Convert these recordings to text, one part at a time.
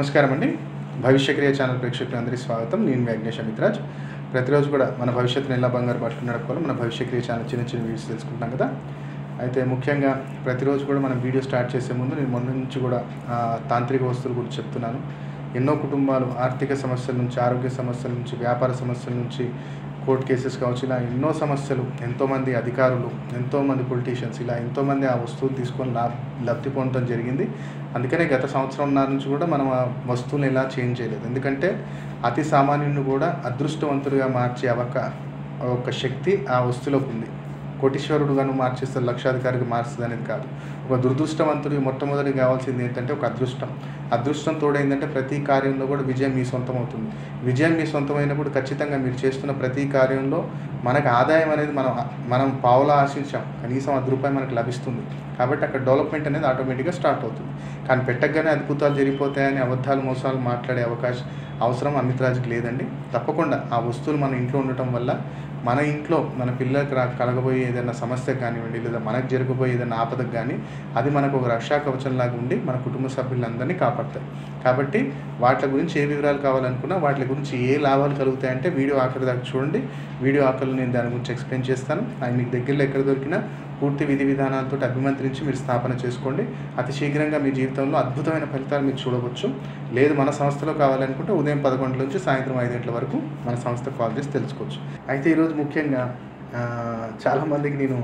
నమస్కారం అండి. భవిష్యక్రియ ఛానల్ ప్రేక్షకులందరికీ స్వాగతం. నేను వెంకటేష్ అమిత్రాజ్. ప్రతిరోజు కూడా మన భవిష్యత్తుని ఎలా బంగారు పట్టుకుని నడుపుకోవాలో మన భవిష్యక్రియ ఛానల్ చిన్న చిన్న వీడియోస్ తెలుసుకుంటాం కదా. అయితే ముఖ్యంగా ప్రతిరోజు కూడా మనం వీడియో స్టార్ట్ చేసే ముందు నేను మొన్న నుంచి కూడా తాంత్రిక వస్తువుల గురించి చెప్తున్నాను. ఎన్నో కుటుంబాలు ఆర్థిక సమస్యల నుంచి, ఆరోగ్య సమస్యల నుంచి, వ్యాపార సమస్యల నుంచి, కోర్టు కేసెస్ కావచ్చు, ఇలా ఎన్నో సమస్యలు, ఎంతోమంది అధికారులు, ఎంతోమంది పొలిటీషియన్స్, ఇలా ఎంతోమంది ఆ వస్తువులు తీసుకొని లబ్ధి పొందడం జరిగింది. అందుకనే గత సంవత్సరంన్నర నుంచి కూడా మనం ఆ వస్తువులను ఎలా చేంజ్ చేయలేదు. ఎందుకంటే అతి సామాన్యుని కూడా అదృష్టవంతుడిగా మార్చే ఒక శక్తి ఆ వస్తువులకు ఉంది. కోటీశ్వరుడుగాను మార్చేస్తారు, లక్షాధికారికి మారుస్తుంది అనేది కాదు. ఒక దురదృష్టవంతుడికి మొట్టమొదటి కావాల్సింది ఏంటంటే ఒక అదృష్టం తోడైందంటే ప్రతి కార్యంలో కూడా విజయం మీ సొంతం అవుతుంది. విజయం మీ సొంతమైనప్పుడు ఖచ్చితంగా మీరు చేస్తున్న ప్రతి కార్యంలో మనకు ఆదాయం అనేది మనం పావులా ఆశించాం, కనీసం ₹10 మనకు లభిస్తుంది. కాబట్టి అక్కడ డెవలప్మెంట్ అనేది ఆటోమేటిక్గా స్టార్ట్ అవుతుంది. కానీ పెట్టగానే అద్భుతాలు జరిగిపోతాయని అబద్ధాలు మోసాలు మాట్లాడే అవసరం అమిత్రాజ్కి లేదండి. తప్పకుండా ఆ వస్తువులు మన ఇంట్లో ఉండటం వల్ల మన ఇంట్లో మన పిల్లలకు కలగబోయే ఏదైనా సమస్యకు కానివ్వండి, లేదా మనకు జరగబోయే ఏదైనా ఆపదకు కానీ అది మనకు ఒక రక్షా కవచంలాగా ఉండి మన కుటుంబ సభ్యులందరినీ కాపాడతాయి. కాబట్టి వాటి గురించి ఏ వివరాలు కావాలనుకున్నా, వాటి గురించి ఏ లాభాలు కలుగుతాయంటే వీడియో ఆఖరి దాకా చూడండి. వీడియో ఆఖరిలో నేను దాని గురించి ఎక్స్ప్లెయిన్ చేస్తాను. అది మీకు దగ్గరలో ఎక్కడ దొరికినా పూర్తి విధి విధానాలతో అభిమంత్రించి మీరు స్థాపన చేసుకోండి. అతి శీఘ్రంగా మీ జీవితంలో అద్భుతమైన ఫలితాలు మీరు చూడవచ్చు. లేదు మన సంస్థలో కావాలనుకుంటే ఉదయం 11 నుంచి సాయంత్రం 5 గంటల వరకు మన సంస్థకు కాల్ చేసి తెలుసుకోవచ్చు. అయితే ఈరోజు ముఖ్యంగా చాలామందికి నేను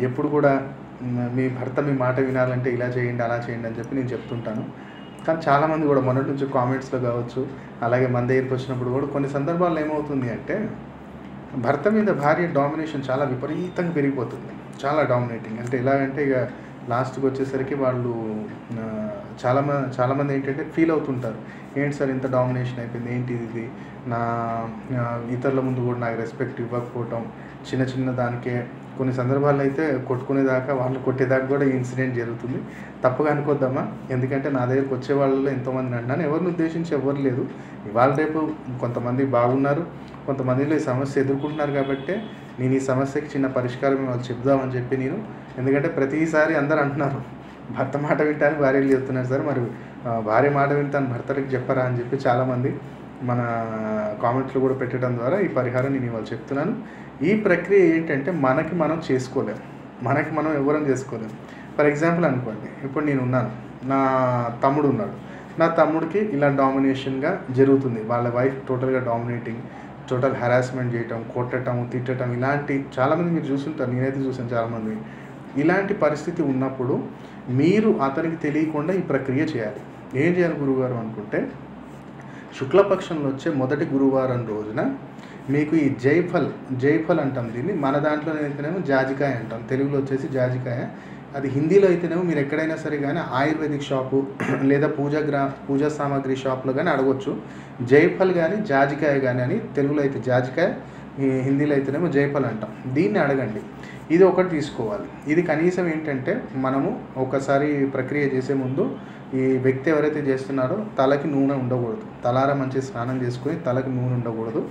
ఎప్పుడు కూడా మీ భర్త మీ మాట వినాలంటే ఇలా చేయండి, అలా చేయండి అని చెప్పి నేను చెప్తుంటాను. కానీ చాలామంది కూడా మొన్నటి నుంచి కామెంట్స్లో కావచ్చు, అలాగే మన దగ్గరికి వచ్చినప్పుడు కూడా కొన్ని సందర్భాల్లో ఏమవుతుంది అంటే భర్త మీద భార్య డామినేషన్ చాలా విపరీతంగా పెరిగిపోతుంది. చాలా డామినేటింగ్ అంటే ఎలాగంటే ఇక లాస్ట్కి వచ్చేసరికి వాళ్ళు చాలామంది ఏంటంటే ఫీల్ అవుతుంటారు, ఏంటి సార్ ఇంత డామినేషన్ అయిపోయింది, ఏంటి ఇది, నా ఇతరుల ముందు కూడా నాకు రెస్పెక్ట్ ఇవ్వకపోవటం, చిన్న దానికే కొన్ని సందర్భాల్లో అయితే కొట్టుకునేదాకా, వాళ్ళు కొట్టేదాకా కూడా ఈ ఇన్సిడెంట్ జరుగుతుంది. తప్పుగా అనుకోద్దామా, ఎందుకంటే నా దగ్గరకు వచ్చే వాళ్ళలో ఎంతోమంది అంటున్నాను, ఎవరిని ఉద్దేశించి ఎవరు లేదు. ఇవాళ రేపు కొంతమంది బాగున్నారు, కొంతమందిలో ఈ సమస్య ఎదుర్కొంటున్నారు. కాబట్టి నేను ఈ సమస్యకి చిన్న పరిష్కారం వాళ్ళు చెప్దామని చెప్పి నేను, ఎందుకంటే ప్రతిసారి అందరూ అంటున్నారు భర్త మాట వింటానికి భార్యలు చెప్తున్నారు సార్, మరి భార్య మాట వింటాను భర్తలకు చెప్పరా అని చెప్పి చాలామంది మన కామెంట్లు కూడా పెట్టడం ద్వారా ఈ పరిహారం నేను ఇవాళ చెప్తున్నాను. ఈ ప్రక్రియ ఏంటంటే మనకి మనం చేసుకోలేము, మనకి మనం ఎవరం చేసుకోలేము. ఫర్ ఎగ్జాంపుల్ అనుకోండి, ఇప్పుడు నేను ఉన్నాను, నా తమ్ముడు ఉన్నాడు, నా తమ్ముడికి ఇలా డామినేషన్గా జరుగుతుంది. వాళ్ళ వైఫ్ టోటల్గా డామినేటింగ్, టోటల్ హెరాస్మెంట్ చేయటం, కొట్టడం, తిట్టడం, ఇలాంటి చాలామంది మీరు చూస్తుంటారు, నేనైతే చూసాను చాలామంది. ఇలాంటి పరిస్థితి ఉన్నప్పుడు మీరు అతనికి తెలియకుండా ఈ ప్రక్రియ చేయాలి. ఏం చేయాలి గురువుగారు అనుకుంటే, శుక్లపక్షంలో వచ్చే మొదటి గురువారం రోజున మీకు ఈ జైఫల్ అంటాం దీన్ని, మన దాంట్లో అయితేనేమో జాజికాయ అంటాం, తెలుగులో వచ్చేసి జాజికాయ. అది హిందీలో అయితేనేమో మీరు ఎక్కడైనా సరే కానీ ఆయుర్వేదిక్ షాపు లేదా పూజా సామాగ్రి షాప్లో కానీ అడగవచ్చు. జైఫల్ కానీ జాజికాయ కానీ అని, తెలుగులో అయితే జాజికాయ, హిందీలో అయితేనేమో జైఫల్ అంటాం. దీన్ని అడగండి. ఇది ఒకటి తీసుకోవాలి. ఇది కనీసం ఏంటంటే మనము ఒకసారి ప్రక్రియ చేసే ముందు ఈ వ్యక్తి ఎవరైతే చేస్తున్నారో తలకి నూనె ఉండకూడదు, తలారా మంచి స్నానం చేసుకొని తలకి నూనె ఉండకూడదు.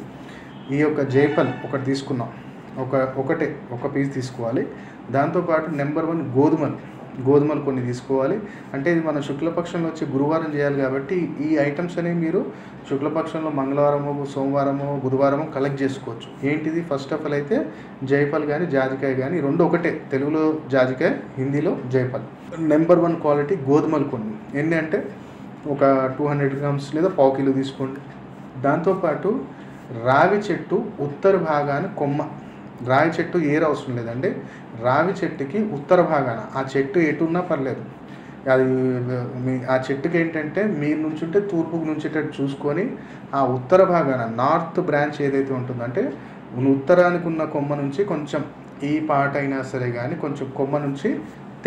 ఈ యొక్క జైఫల్ ఒకటి తీసుకున్నాం, ఒక పీస్ తీసుకోవాలి. దాంతోపాటు నెంబర్ 1 గోధుమలు కొన్ని తీసుకోవాలి. అంటే ఇది మన శుక్లపక్షంలో వచ్చి గురువారం చేయాలి కాబట్టి ఈ ఐటమ్స్ అనేవి మీరు శుక్లపక్షంలో మంగళవారమో, సోమవారమో, బుధవారమో కలెక్ట్ చేసుకోవచ్చు. ఏంటిది, ఫస్ట్ ఆఫ్ ఆల్ అయితే జైఫల్ కానీ జాజికాయ కానీ రెండు ఒకటే, తెలుగులో జాజికాయ, హిందీలో జైఫల్. నెంబర్ 1 క్వాలిటీ గోధుమలు కొన్ని, ఎన్ని అంటే ఒక 200 గ్రామ్స్ లేదా 1/4 కిలో తీసుకోండి. దాంతోపాటు రావి చెట్టు ఉత్తర భాగాన కొమ్మ, రావి చెట్టు ఏరు అవసరం లేదండి, రావి చెట్టుకి ఉత్తర భాగాన, ఆ చెట్టు ఎటున్నా పర్లేదు, అది ఆ చెట్టుకి ఏంటంటే మీరు నుంచుంటే తూర్పుకు నుంచేటట్టు చూసుకొని ఆ ఉత్తర భాగాన నార్త్ బ్రాంచ్ ఏదైతే ఉంటుందో, అంటే ఉత్తరానికి ఉన్న కొమ్మ నుంచి కొంచెం ఈ పాట అయినా సరే కానీ కొంచెం కొమ్మ నుంచి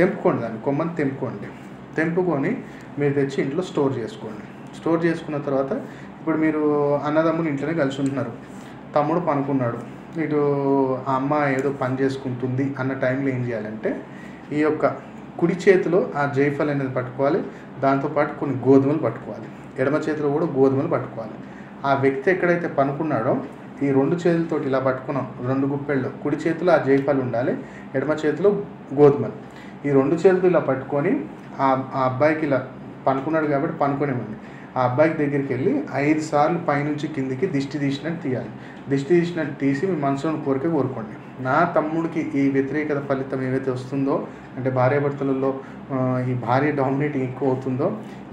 తెంపుకోండి, దాన్ని కొమ్మని తెంపుకొని మీరు తెచ్చి ఇంట్లో స్టోర్ చేసుకోండి. స్టోర్ చేసుకున్న తర్వాత ఇప్పుడు మీరు అన్నదమ్ములు ఇంట్లోనే కలిసి ఉంటున్నారు, తమ్ముడు పనుకున్నాడు, ఇటు ఆ అమ్మ ఏదో పని చేసుకుంటుంది అన్న టైంలో ఏం చేయాలంటే ఈ యొక్క కుడి చేతిలో ఆ జైఫల్ అనేది పట్టుకోవాలి. దాంతోపాటు కొన్ని గోధుమలు పట్టుకోవాలి, ఎడమ చేతిలో కూడా గోధుమలు పట్టుకోవాలి. ఆ వ్యక్తి ఎక్కడైతే పనుకున్నాడో ఈ 2 చేతులతో ఇలా పట్టుకున్నాం, 2 గుప్పెళ్ళు, కుడి చేతిలో ఆ జైఫల్ ఉండాలి, ఎడమ చేతిలో గోధుమలు. ఈ 2 చేతులు ఇలా పట్టుకొని ఆ అబ్బాయికి ఇలా పనుకున్నాడు కాబట్టి పనుకునేవాడిని. ఆ అబ్బాయికి దగ్గరికి వెళ్ళి 5 సార్లు పైనుంచి కిందికి దిష్టి తీసినట్టు తీయాలి. దిష్టి తీసినట్టు తీసి మీ మనసులోని కోరిక కోరుకోండి. నా తమ్ముడికి ఈ వ్యతిరేకత ఫలితం ఏవైతే వస్తుందో, అంటే భార్యాభర్తలలో ఈ భార్య డామినేటింగ్ ఎక్కువ అవుతుందో,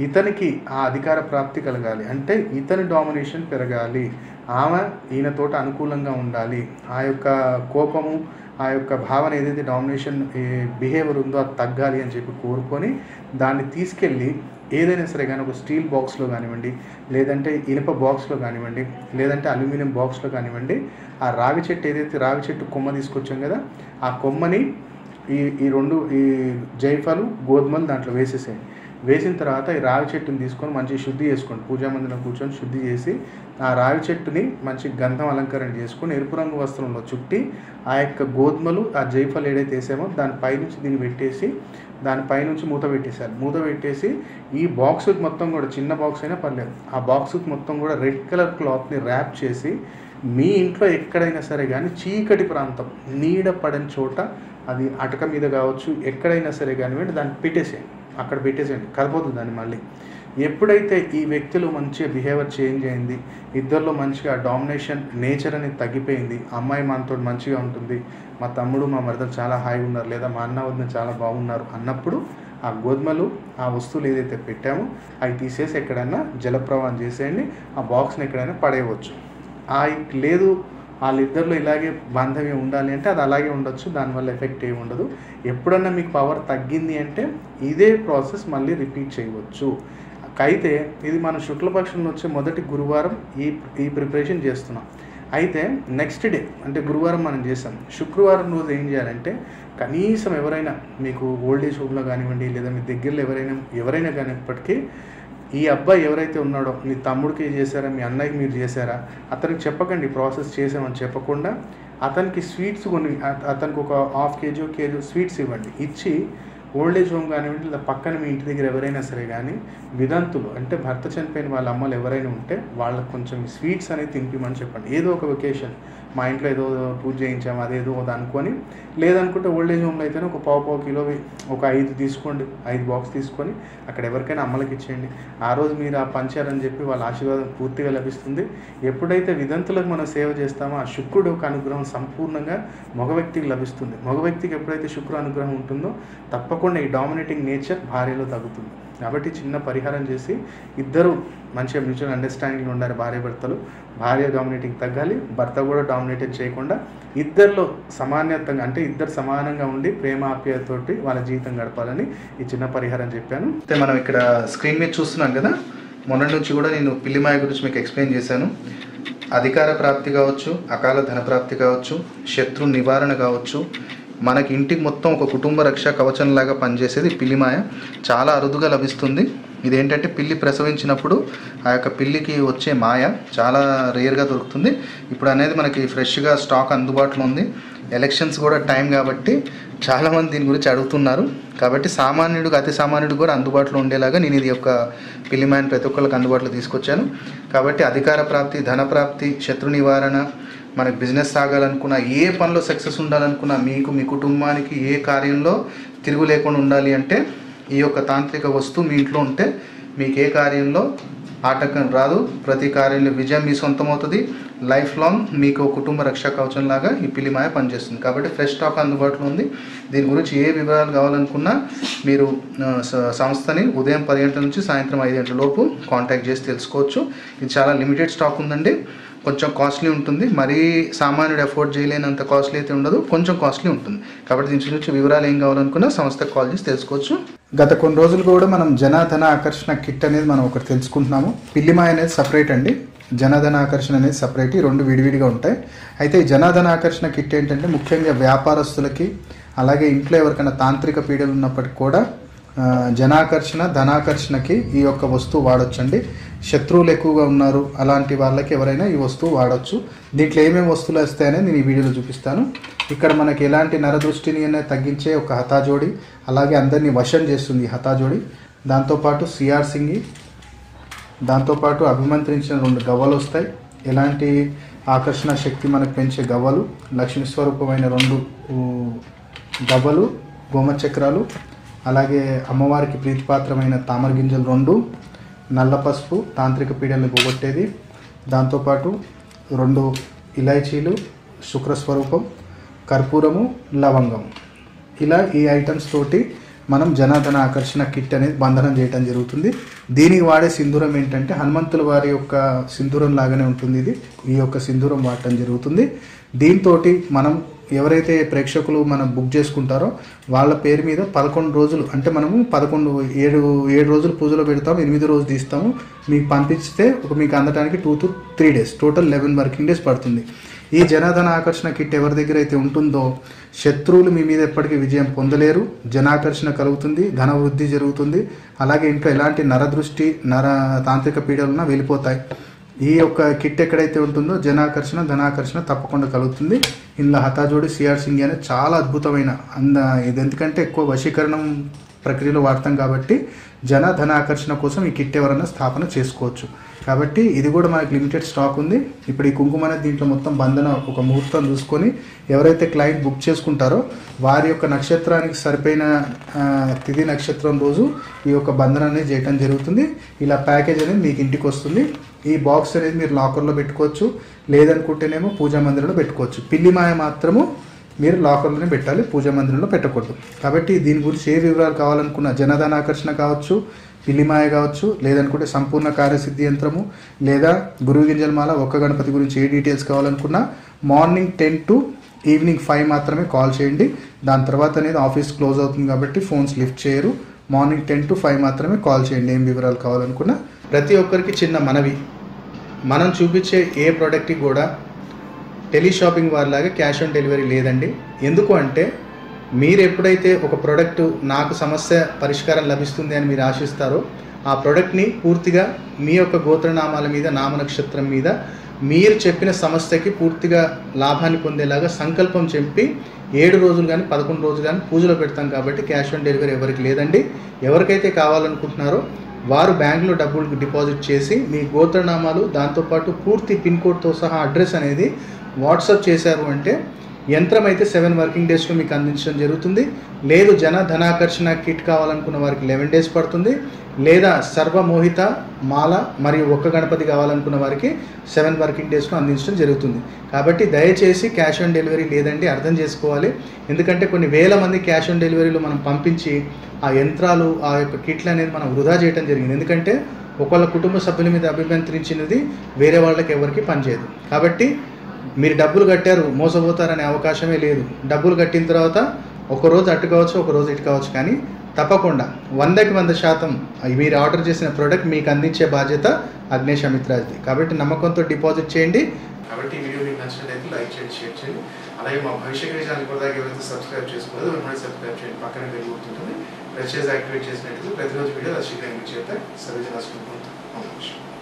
ఇతనికి ఆ అధికార ప్రాప్తి కలగాలి. అంటే ఇతని డామినేషన్ పెరగాలి, ఆమె ఈయనతోటి అనుకూలంగా ఉండాలి, ఆ యొక్క కోపము, ఆ యొక్క భావన ఏదైతే డామినేషన్ బిహేవియర్ ఉందో అది తగ్గాలి అని చెప్పి కోరుకొని దాన్ని తీసుకెళ్ళి ఏదైనా సరే కానీ ఒక స్టీల్ బాక్స్లో కానివ్వండి, లేదంటే ఇనుప బాక్స్లో కానివ్వండి, లేదంటే అల్యూమినియం బాక్స్లో కానివ్వండి, ఆ రావి చెట్టు ఏదైతే రావి చెట్టు కొమ్మ తీసుకొచ్చాం కదా, ఆ కొమ్మని ఈ జైఫలు గోధుమలు దాంట్లో వేసేసేయండి. వేసిన తర్వాత ఈ రావి చెట్టుని తీసుకొని మంచిగా శుద్ధి చేసుకోండి. పూజా మందిరం కూర్చొని శుద్ధి చేసి ఆ రావి చెట్టుని మంచి గంధం అలంకరణ చేసుకొని ఎరుపు రంగు వస్త్రంలో చుట్టి ఆ యొక్క గోధుమలు ఆ జైఫలు ఏదైతే వేసామో దానిపైనుంచి దీన్ని పెట్టేసి దానిపైనుంచి మూత పెట్టేసారు. మూత పెట్టేసి ఈ బాక్స్కి మొత్తం కూడా, చిన్న బాక్స్ అయినా పర్లేదు, ఆ బాక్స్కి మొత్తం కూడా రెడ్ కలర్ క్లాత్ని ర్యాప్ చేసి మీ ఇంట్లో ఎక్కడైనా సరే కానీ చీకటి ప్రాంతం, నీడ పడని చోట, అది అటక మీద కావచ్చు, ఎక్కడైనా సరే కానివ్వండి, దాన్ని పెట్టేసేయండి. అక్కడ పెట్టేసేయండి, కలపొద్దు దాన్ని మళ్ళీ. ఎప్పుడైతే ఈ వ్యక్తులు మంచిగా బిహేవియర్ చేంజ్ అయింది, ఇద్దరిలో మంచిగా డామినేషన్ నేచర్ అనేది తగ్గిపోయింది, అమ్మాయి మనతో మంచిగా ఉంటుంది, మా తమ్ముడు మా మరదలు చాలా హాయిగా ఉన్నారు, లేదా మా అన్న వదిన చాలా బాగున్నారు అన్నప్పుడు ఆ గోధుమలు, ఆ వస్తువులు ఏదైతే పెట్టామో అవి తీసేసి ఎక్కడైనా జలప్రవాహం చేసేయండి. ఆ బాక్స్ని ఎక్కడైనా పడేయవచ్చు. లేదు వాళ్ళిద్దరిలో ఇలాగే బాంధవ్యం ఉండాలి అంటే అది అలాగే ఉండొచ్చు, దానివల్ల ఎఫెక్ట్ ఏమి ఉండదు. ఎప్పుడన్నా మీకు పవర్ తగ్గింది అంటే ఇదే ప్రాసెస్ మళ్ళీ రిపీట్ చేయవచ్చు. అయితే ఇది మనం శుక్లపక్షంలో వచ్చే మొదటి గురువారం ఈ ప్రిపరేషన్ చేస్తున్నాం. అయితే నెక్స్ట్ డే అంటే గురువారం మనం చేసాం. శుక్రవారం రోజు ఏం చేయాలంటే కనీసం ఎవరైనా మీకు ఓల్డేజ్ హోమ్లో కానివ్వండి, లేదా మీ దగ్గరలో ఎవరైనా కానిప్పటికీ ఈ అబ్బాయి ఎవరైతే ఉన్నాడో, మీ తమ్ముడికి చేశారా, మీ అన్నయ్యకి మీరు చేశారా, అతనికి చెప్పకండి ప్రాసెస్ చేసామని చెప్పకుండా అతనికి స్వీట్స్ కొన్ని, అతనికి ఒక 1/2 kg స్వీట్స్ ఇవ్వండి. ఇచ్చి ఓల్డేజ్ హోమ్ కానివ్వండి, లేదా పక్కన మీ ఇంటి దగ్గర ఎవరైనా సరే కానీ విదంతులు అంటే భర్త చనిపోయిన వాళ్ళ అమ్మలు ఎవరైనా ఉంటే వాళ్ళకి కొంచెం స్వీట్స్ అనేది తినిపిమని చెప్పండి. ఏదో ఒక వెకేషన్, మా ఇంట్లో ఏదో పూజ చేయించాము అదేదో అది అనుకొని, లేదనుకుంటే ఓల్డేజ్ హోమ్లో అయితేనే ఒక పావు కిలో ఒక 5 తీసుకోండి, 5 బాక్స్ తీసుకొని అక్కడ ఎవరికైనా అమ్మలకి ఇచ్చేయండి. ఆ రోజు మీరు ఆ పంచారని చెప్పి వాళ్ళ ఆశీర్వాదం పూర్తిగా లభిస్తుంది. ఎప్పుడైతే విదంతులకు మనం సేవ చేస్తామో ఆ శుక్రుడు యొక్క అనుగ్రహం సంపూర్ణంగా మగ వ్యక్తికి లభిస్తుంది. మగ వ్యక్తికి ఎప్పుడైతే శుక్రుడు అనుగ్రహం ఉంటుందో తప్పకుండా ఈ డామినేటింగ్ నేచర్ భార్యలో తగ్గుతుంది. కాబట్టి చిన్న పరిహారం చేసి ఇద్దరు మంచిగా మ్యూచువల్ అండర్స్టాండింగ్లో ఉండాలి. భార్య డామినేటింగ్ తగ్గాలి, భర్త కూడా డామినేటింగ్ చేయకుండా ఇద్దరిలో సమానత్వంగా, అంటే ఇద్దరు సమానంగా ఉండి ప్రేమ ఆప్యాయతతోటి వాళ్ళ జీవితం గడపాలని ఈ చిన్న పరిహారం చెప్పాను. అయితే మనం ఇక్కడ స్క్రీన్ మీద చూస్తున్నాం కదా, మొన్నటి నుంచి కూడా నేను పిల్లిమాయ గురించి మీకు ఎక్స్ప్లెయిన్ చేశాను. అధికార ప్రాప్తి కావచ్చు, అకాల ధన ప్రాప్తి కావచ్చు, శత్రు నివారణ కావచ్చు, మనకి ఇంటికి మొత్తం ఒక కుటుంబ రక్ష కవచంలాగా పనిచేసేది పిల్లిమాయ. చాలా అరుదుగా లభిస్తుంది. ఇదేంటంటే పిల్లి ప్రసవించినప్పుడు ఆ యొక్క పిల్లికి వచ్చే మాయ చాలా రేర్గా దొరుకుతుంది. ఇప్పుడు అనేది మనకి ఫ్రెష్గా స్టాక్ అందుబాటులో ఉంది. ఎలక్షన్స్ కూడా టైం కాబట్టి చాలామంది దీని గురించి అడుగుతున్నారు. కాబట్టి సామాన్యుడికి, అతి సామాన్యుడికి కూడా అందుబాటులో ఉండేలాగా నేను ఇది యొక్క పిల్లిమాయని ప్రతి ఒక్కరికి అందుబాటులో తీసుకొచ్చాను. కాబట్టి అధికార ప్రాప్తి, ధన ప్రాప్తి, శత్రు నివారణ, మనకి బిజినెస్ సాగాలనుకున్న, ఏ పనిలో సక్సెస్ ఉండాలనుకున్నా, మీకు మీ కుటుంబానికి ఏ కార్యంలో తిరుగు లేకుండా ఉండాలి అంటే ఈ యొక్క తాంత్రిక వస్తువు మీ ఇంట్లో ఉంటే మీకు ఏ కార్యంలో ఆటంకం రాదు, ప్రతి కార్యంలో విజయం మీ సొంతం అవుతుంది. లైఫ్ లాంగ్ మీకు కుటుంబ రక్షా కవచంలాగా ఈ పిల్లిమాయ పనిచేస్తుంది. కాబట్టి ఫ్రెష్ స్టాక్ అందుబాటులో ఉంది. దీని గురించి ఏ వివరాలు కావాలనుకున్నా మీరు సంస్థని ఉదయం 10 గంటల నుంచి సాయంత్రం 5 గంటల లోపు కాంటాక్ట్ చేసి తెలుసుకోవచ్చు. ఇది చాలా లిమిటెడ్ స్టాక్ ఉందండి. కొంచెం కాస్ట్లీ ఉంటుంది, మరీ సామాన్యుడు అఫోర్డ్ చేయలేనంత కాస్ట్లీ అయితే ఉండదు, కొంచెం కాస్ట్లీ ఉంటుంది. కాబట్టి దీని నుంచి వివరాలు ఏం కావాలనుకున్నా సంస్థకు కాల్ చేసి తెలుసుకోవచ్చు. గత కొన్ని రోజులు కూడా మనం జనధన ఆకర్షణ కిట్ అనేది మనం ఒకటి తెలుసుకుంటున్నాము. పిల్లిమాయ అనేది సపరేట్ అండి, జనధన ఆకర్షణ అనేది సపరేట్, ఈ రెండు విడివిడిగా ఉంటాయి. అయితే ఈ జనధన ఆకర్షణ కిట్ ఏంటంటే ముఖ్యంగా వ్యాపారస్తులకి, అలాగే ఇంట్లో ఎవరికైనా తాంత్రిక పీడలు ఉన్నప్పటికీ కూడా జనాకర్షణ, ధనాకర్షణకి ఈ యొక్క వస్తువు వాడొచ్చండి. శత్రువులు ఎక్కువగా ఉన్నారు అలాంటి వాళ్ళకి ఎవరైనా ఈ వస్తువు వాడచ్చు. దీంట్లో ఏమేమి వస్తువులు వస్తాయని నేను ఈ వీడియోలో చూపిస్తాను. ఇక్కడ మనకి ఎలాంటి నరదృష్టిని అనేది తగ్గించే ఒక హతాజోడి, అలాగే అందరినీ వశం చేస్తుంది ఈ హతాజోడి. దాంతోపాటు సిఆర్ సింగి, దాంతోపాటు అభిమంత్రించిన 2 గవ్వలు వస్తాయి. ఎలాంటి ఆకర్షణ శక్తి మనకు పెంచే గవ్వలు, లక్ష్మీ స్వరూపమైన 2 గవ్వలు, గోమచక్రాలు, అలాగే అమ్మవారికి ప్రీతిపాత్రమైన తామర గింజలు 2, నల్ల పసుపు తాంత్రిక పీడల్ని పోగొట్టేది, దాంతోపాటు 2 ఇలాచీలు, శుక్రస్వరూపం, కర్పూరము, లవంగం. ఇలా ఈ ఐటమ్స్ తోటి మనం జనార్దన ఆకర్షణ కిట్ అనేది బంధనం చేయడం జరుగుతుంది. దీనికి వాడే సింధూరం ఏంటంటే హనుమంతుల వారి యొక్క సింధూరం లాగానే ఉంటుంది. ఈ యొక్క సింధూరం వాడటం జరుగుతుంది. దీంతో మనం ఎవరైతే ప్రేక్షకులు మనం బుక్ చేసుకుంటారో వాళ్ళ పేరు మీద 11 రోజులు, అంటే మనము 7 రోజులు పూజలో పెడతాము, 8 రోజులు తీస్తాము. మీకు పంపిస్తే మీకు అందడానికి 2 to 3 days, total 11 working days పడుతుంది. ఈ జనార్దన ఆకర్షణ కిట్ ఎవరి దగ్గర అయితే ఉంటుందో శత్రువులు మీ మీద ఎప్పటికీ విజయం పొందలేరు, జనాకర్షణ కలుగుతుంది, ధన వృద్ధి జరుగుతుంది. అలాగే ఇంట్లో ఎలాంటి నరదృష్టి తాంత్రిక పీడలున్నా వెళ్ళిపోతాయి. ఈ యొక్క కిట్ ఎక్కడైతే ఉంటుందో జనాకర్షణ ధనాకర్షణ తప్పకుండా కలుగుతుంది. ఇందులో హతాజోడి సిఆర్ సింగ్ అనేది చాలా అద్భుతమైన ఇది ఎందుకంటే ఎక్కువ వశీకరణం ప్రక్రియలో వాడతాం కాబట్టి ధనాకర్షణ కోసం ఈ కిట్ ఎవరైనా స్థాపన చేసుకోవచ్చు. కాబట్టి ఇది కూడా మనకి లిమిటెడ్ స్టాక్ ఉంది. ఇప్పుడు ఈ కుంకుమ అనేది దీంట్లో మొత్తం బంధన ఒక ముహూర్తం చూసుకొని ఎవరైతే క్లయింట్ బుక్ చేసుకుంటారో వారి యొక్క నక్షత్రానికి సరిపోయిన తిథి నక్షత్రం రోజు ఈ యొక్క బంధన అనేది చేయడం జరుగుతుంది. ఇలా ప్యాకేజ్ అనేది మీకు ఇంటికి వస్తుంది. ఈ బాక్స్ అనేది మీరు లాకర్లో పెట్టుకోవచ్చు, లేదనుకుంటేనేమో పూజా మందిరంలో పెట్టుకోవచ్చు. పిల్లిమాయ మాత్రము మీరు లాకర్లోనే పెట్టాలి, పూజా మందిరంలో పెట్టకూడదు. కాబట్టి దీని గురించి ఏ వివరాలు కావాలనుకున్నా జనార్దన ఆకర్షణ కావచ్చు, పిల్లిమాయ కావచ్చు, లేదనుకుంటే సంపూర్ణ కార్యసిద్ధి యంత్రము, లేదా గురువు గింజలమాల, ఒక్క గణపతి గురించి ఏ డీటెయిల్స్ కావాలనుకున్నా మార్నింగ్ 10 to ఈవినింగ్ 5 మాత్రమే కాల్ చేయండి. దాని తర్వాత అనేది ఆఫీస్ క్లోజ్ అవుతుంది కాబట్టి ఫోన్స్ లిఫ్ట్ చేయరు. మార్నింగ్ 10 to 5 మాత్రమే కాల్ చేయండి ఏం వివరాలు కావాలనుకున్నా. ప్రతి ఒక్కరికి చిన్న మనవి, మనం చూపించే ఏ ప్రోడక్ట్కి కూడా టెలిషాపింగ్ వారిలాగా క్యాష్ ఆన్ డెలివరీ లేదండి. ఎందుకు అంటే మీరు ఎప్పుడైతే ఒక ప్రోడక్ట్ నాకు సమస్య పరిష్కారం లభిస్తుంది అని మీరు ఆశిస్తారో ఆ ప్రోడక్ట్ని పూర్తిగా మీ యొక్క గోత్రనామాల మీద, నామ నక్షత్రం మీద మీరు చెప్పిన సమస్యకి పూర్తిగా లాభాన్ని పొందేలాగా సంకల్పం చెప్పి 7 రోజులు కానీ 11 రోజులు కానీ పూజలో పెడతాం కాబట్టి క్యాష్ ఆన్ డెలివరీ ఎవరికి లేదండి. ఎవరికైతే కావాలనుకుంటున్నారో వారు బ్యాంకులో డబ్బులు డిపాజిట్ చేసి మీ గోత్రనామాలు దాంతోపాటు పూర్తి పిన్ కోడ్తో సహా అడ్రస్ అనేది వాట్సాప్ చేశారు అంటే యంత్రం అయితే 7 వర్కింగ్ డేస్లో మీకు అందించడం జరుగుతుంది. లేదు ధనాకర్షణ కిట్ కావాలనుకున్న వారికి 11 days పడుతుంది. లేదా సర్వమోహిత మాల మరియు ఒక్క గణపతి కావాలనుకున్న వారికి 7 వర్కింగ్ డేస్లో అందించడం జరుగుతుంది. కాబట్టి దయచేసి క్యాష్ ఆన్ డెలివరీ లేదండి, అర్థం చేసుకోవాలి. ఎందుకంటే కొన్ని వేల మంది క్యాష్ ఆన్ డెలివరీలో మనం పంపించి ఆ యంత్రాలు ఆ యొక్క కిట్లు అనేది మనం వృధా చేయడం జరిగింది. ఎందుకంటే ఒకళ్ళ కుటుంబ సభ్యుల మీద అభిమంత్రించినది వేరే వాళ్ళకి ఎవరికి పనిచేయదు. కాబట్టి మీరు డబ్బులు కట్టారు మోసపోతారనే అవకాశమే లేదు. డబ్బులు కట్టిన తర్వాత ఒకరోజు అటు కావచ్చు, ఒకరోజు ఇటు కావచ్చు, కానీ తప్పకుండా 100కి 100% మీరు ఆర్డర్ చేసిన ప్రోడక్ట్ మీకు అందించే బాధ్యత అగ్నేష్ అమిత్రాజ్ది. కాబట్టి నమ్మకంతో డిపాజిట్ చేయండి. కాబట్టి ఈ వీడియో మీకు నచ్చినట్లయితే లైక్ చేయండి, షేర్ చేయండి. అలాగే మా భవిష్య ఛానల్ కూడా ఎవరైతే సబ్స్క్రైబ్ చేసుకోలేదు వెంటనే సబ్స్క్రైబ్ చేయండి, పక్కనే బెల్ ఉంటుంది. ప్రెస్ చేసి యాక్టివేట్ చేసినట్టు ప్రతిరోజు వీడియో రసీగా మీకు చేస్తే సర్వజన